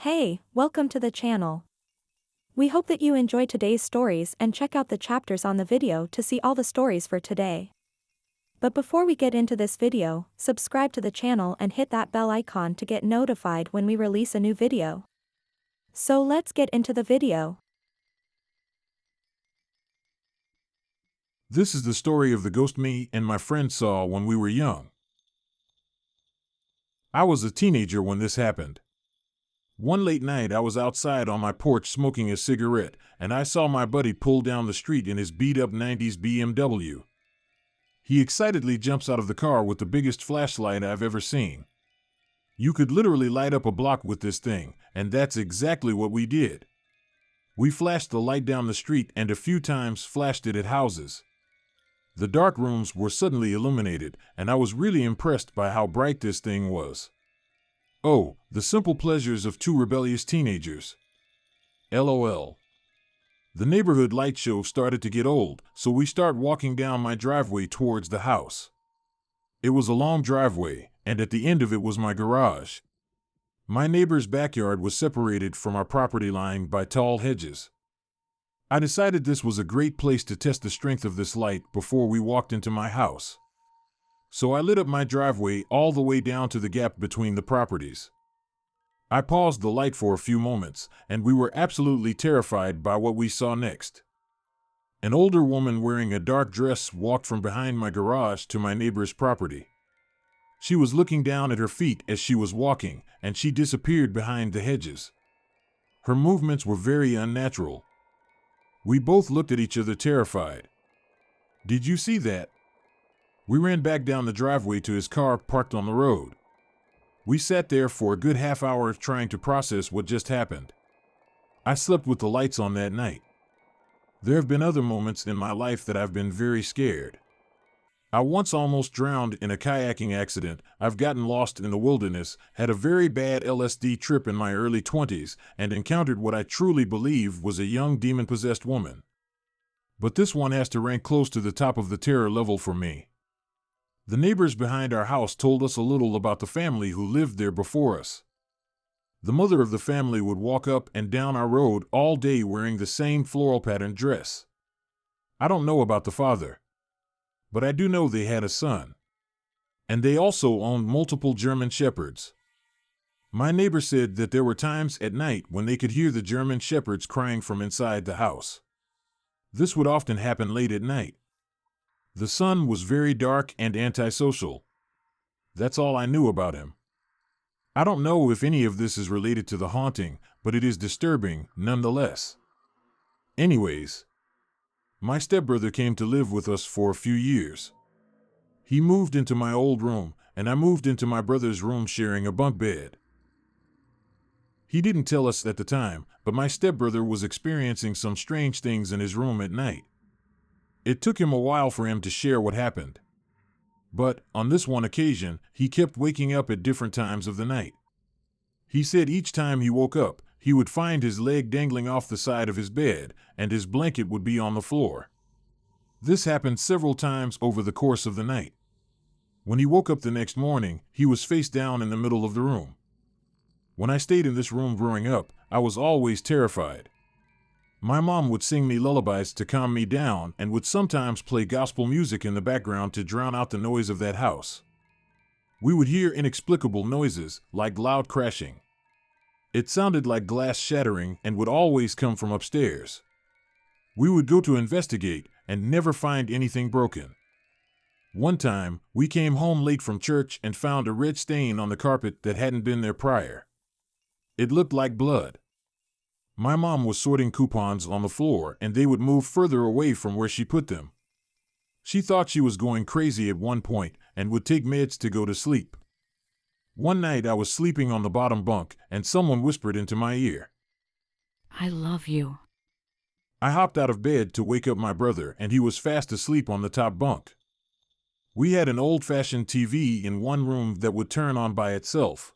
Hey, welcome to the channel. We hope that you enjoy today's stories and check out the chapters on the video to see all the stories for today. But before we get into this video, subscribe to the channel and hit that bell icon to get notified when we release a new video. So let's get into the video. This is the story of the ghost me and my friend saw when we were young. I was a teenager when this happened. One late night I was outside on my porch smoking a cigarette, and I saw my buddy pull down the street in his beat-up 90s BMW. He excitedly jumps out of the car with the biggest flashlight I've ever seen. You could literally light up a block with this thing, and that's exactly what we did. We flashed the light down the street and a few times flashed it at houses. The dark rooms were suddenly illuminated, and I was really impressed by how bright this thing was. Oh, the simple pleasures of two rebellious teenagers. LOL. The neighborhood light show started to get old, so we start walking down my driveway towards the house. It was a long driveway, and at the end of it was my garage. My neighbor's backyard was separated from our property line by tall hedges. I decided this was a great place to test the strength of this light before we walked into my house. So I lit up my driveway all the way down to the gap between the properties. I paused the light for a few moments, and we were absolutely terrified by what we saw next. An older woman wearing a dark dress walked from behind my garage to my neighbor's property. She was looking down at her feet as she was walking, and she disappeared behind the hedges. Her movements were very unnatural. We both looked at each other terrified. "Did you see that?" We ran back down the driveway to his car parked on the road. We sat there for a good half hour trying to process what just happened. I slept with the lights on that night. There have been other moments in my life that I've been very scared. I once almost drowned in a kayaking accident. I've gotten lost in the wilderness, had a very bad LSD trip in my early 20s, and encountered what I truly believe was a young demon-possessed woman. But this one has to rank close to the top of the terror level for me. The neighbors behind our house told us a little about the family who lived there before us. The mother of the family would walk up and down our road all day wearing the same floral patterned dress. I don't know about the father, but I do know they had a son. And they also owned multiple German shepherds. My neighbor said that there were times at night when they could hear the German shepherds crying from inside the house. This would often happen late at night. The son was very dark and antisocial. That's all I knew about him. I don't know if any of this is related to the haunting, but it is disturbing nonetheless. Anyways, my stepbrother came to live with us for a few years. He moved into my old room, and I moved into my brother's room sharing a bunk bed. He didn't tell us at the time, but my stepbrother was experiencing some strange things in his room at night. It took him a while for him to share what happened. But, on this one occasion, he kept waking up at different times of the night. He said each time he woke up, he would find his leg dangling off the side of his bed, and his blanket would be on the floor. This happened several times over the course of the night. When he woke up the next morning, he was face down in the middle of the room. When I stayed in this room growing up, I was always terrified. My mom would sing me lullabies to calm me down and would sometimes play gospel music in the background to drown out the noise of that house. We would hear inexplicable noises, like loud crashing. It sounded like glass shattering and would always come from upstairs. We would go to investigate and never find anything broken. One time, we came home late from church and found a red stain on the carpet that hadn't been there prior. It looked like blood. My mom was sorting coupons on the floor, and they would move further away from where she put them. She thought she was going crazy at one point and would take meds to go to sleep. One night I was sleeping on the bottom bunk, and someone whispered into my ear, "I love you." I hopped out of bed to wake up my brother, and he was fast asleep on the top bunk. We had an old-fashioned TV in one room that would turn on by itself.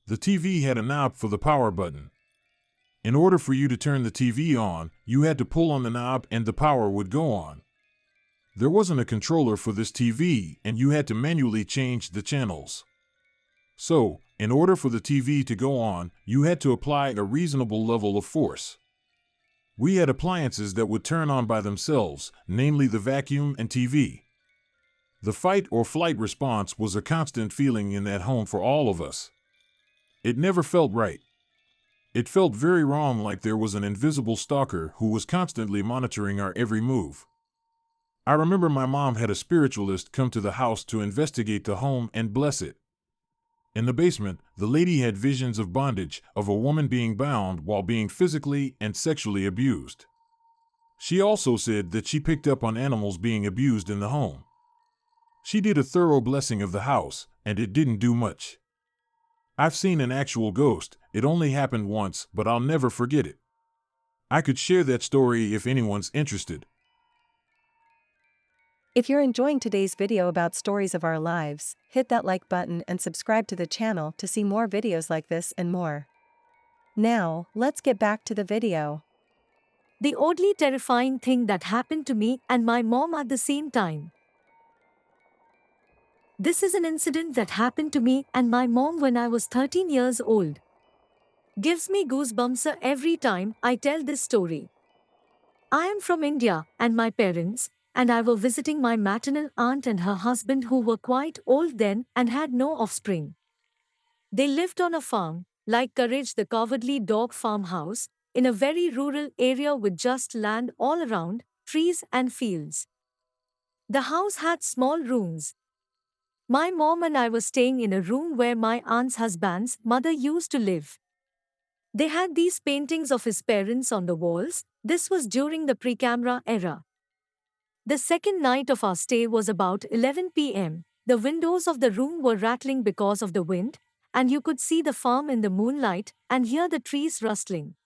The TV had a knob for the power button. In order for you to turn the TV on, you had to pull on the knob and the power would go on. There wasn't a controller for this TV, and you had to manually change the channels. So, In order for the TV to go on, you had to apply a reasonable level of force. We had appliances that would turn on by themselves, namely the vacuum and TV. The fight or flight response was a constant feeling in that home for all of us. It never felt right. It felt very wrong, like there was an invisible stalker who was constantly monitoring our every move. I remember my mom had a spiritualist come to the house to investigate the home and bless it. In the basement, the lady had visions of bondage, of a woman being bound while being physically and sexually abused. She also said that she picked up on animals being abused in the home. She did a thorough blessing of the house, and it didn't do much. I've seen an actual ghost. It only happened once, but I'll never forget it. I could share that story if anyone's interested. If you're enjoying today's video about stories of our lives, hit that like button and subscribe to the channel to see more videos like this and more. Now, let's get back to the video. The oddly terrifying thing that happened to me and my mom at the same time. This is an incident that happened to me and my mom when I was 13 years old. Gives me goosebumps every time I tell this story. I am from India, and my parents and I were visiting my maternal aunt and her husband, who were quite old then and had no offspring. They lived on a farm, like Courage the Cowardly Dog farmhouse, in a very rural area with just land all around, trees and fields. The house had small rooms. My mom and I were staying in a room where my aunt's husband's mother used to live. They had these paintings of his parents on the walls. This was during the pre-camera era. The second night of our stay was about 11 p.m. The windows of the room were rattling because of the wind, and you could see the farm in the moonlight and hear the trees rustling.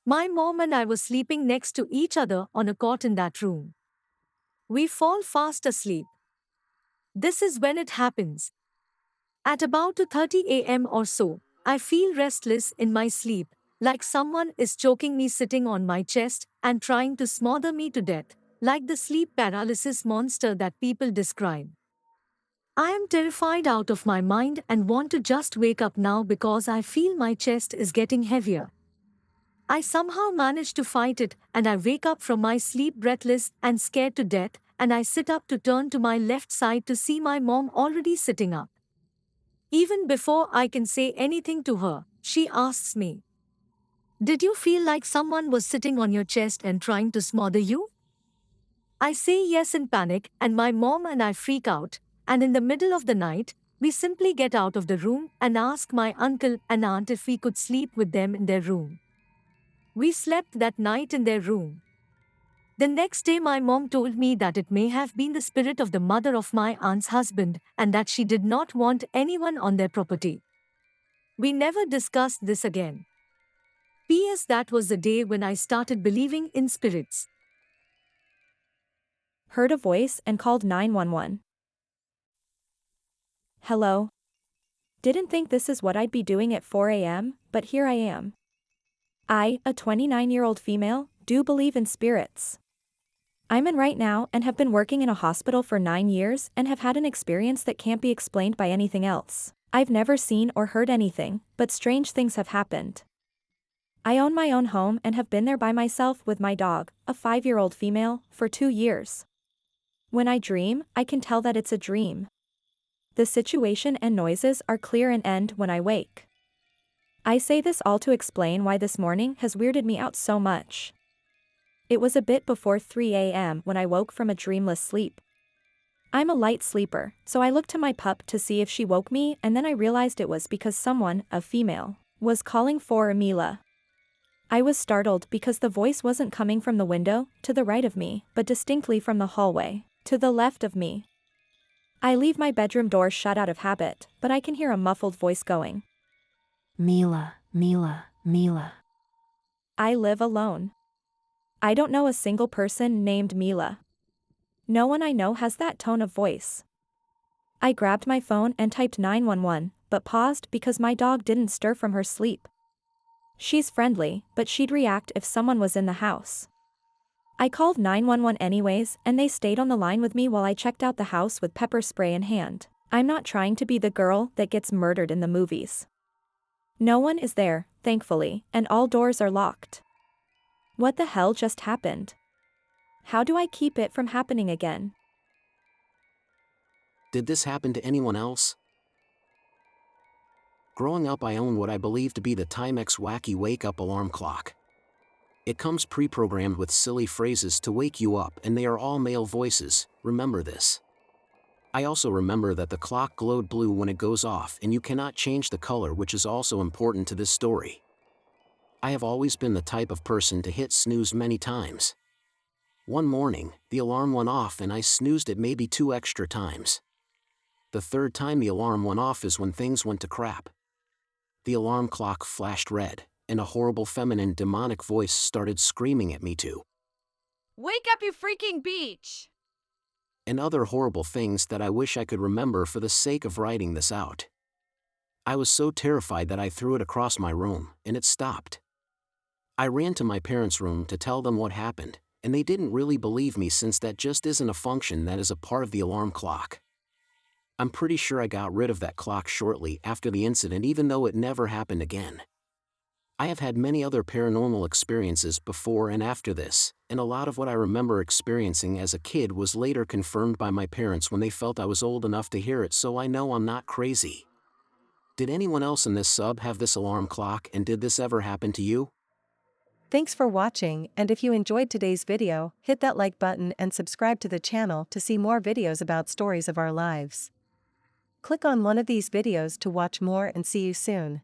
My mom and I were sleeping next to each other on a cot in that room. We fall fast asleep. This is when it happens. At about 2:30 a.m. or so, I feel restless in my sleep, like someone is choking me, sitting on my chest and trying to smother me to death, like the sleep paralysis monster that people describe. I am terrified out of my mind and want to just wake up now because I feel my chest is getting heavier. I somehow manage to fight it, and I wake up from my sleep breathless and scared to death, and I sit up to turn to my left side to see my mom already sitting up. Even before I can say anything to her, she asks me, "Did you feel like someone was sitting on your chest and trying to smother you?" I say yes in panic, and my mom and I freak out, and in the middle of the night, we simply get out of the room and ask my uncle and aunt if we could sleep with them in their room. We slept that night in their room. The next day my mom told me that it may have been the spirit of the mother of my aunt's husband and that she did not want anyone on their property. We never discussed this again. P.S. That was the day when I started believing in spirits. Heard a voice and called 911. Hello. Didn't think this is what I'd be doing at 4 a.m., but here I am. I, a 29-year-old female, do believe in spirits. I'm in right now and have been working in a hospital for 9 years and have had an experience that can't be explained by anything else. I've never seen or heard anything, but strange things have happened. I own my own home and have been there by myself with my dog, a 5-year-old female, for 2 years. When I dream, I can tell that it's a dream. The situation and noises are clear and end when I wake. I say this all to explain why this morning has weirded me out so much. It was a bit before 3 a.m. when I woke from a dreamless sleep. I'm a light sleeper, so I looked to my pup to see if she woke me, and then I realized it was because someone, a female, was calling for Mila. I was startled because the voice wasn't coming from the window to the right of me, but distinctly from the hallway to the left of me. I leave my bedroom door shut out of habit, but I can hear a muffled voice going, Mila, Mila, Mila. I live alone. I don't know a single person named Mila. No one I know has that tone of voice. I grabbed my phone and typed 911, but paused because my dog didn't stir from her sleep. She's friendly, but she'd react if someone was in the house. I called 911 anyways, and they stayed on the line with me while I checked out the house with pepper spray in hand. I'm not trying to be the girl that gets murdered in the movies. No one is there, thankfully, and all doors are locked. What the hell just happened? How do I keep it from happening again? Did this happen to anyone else? Growing up, I own what I believe to be the Timex wacky wake-up alarm clock. It comes pre-programmed with silly phrases to wake you up, and they are all male voices. Remember this. I also remember that the clock glowed blue when it goes off, and you cannot change the color, which is also important to this story. I have always been the type of person to hit snooze many times. One morning, the alarm went off and I snoozed it maybe 2 extra times. The third time the alarm went off is when things went to crap. The alarm clock flashed red, and a horrible feminine demonic voice started screaming at me to wake up, you freaking beach! And other horrible things that I wish I could remember for the sake of writing this out. I was so terrified that I threw it across my room, and it stopped. I ran to my parents' room to tell them what happened, and they didn't really believe me since that just isn't a function that is a part of the alarm clock. I'm pretty sure I got rid of that clock shortly after the incident, even though it never happened again. I have had many other paranormal experiences before and after this, and a lot of what I remember experiencing as a kid was later confirmed by my parents when they felt I was old enough to hear it, so I know I'm not crazy. Did anyone else in this sub have this alarm clock, and did this ever happen to you? Thanks for watching, and if you enjoyed today's video, hit that like button and subscribe to the channel to see more videos about stories of our lives. Click on one of these videos to watch more and see you soon.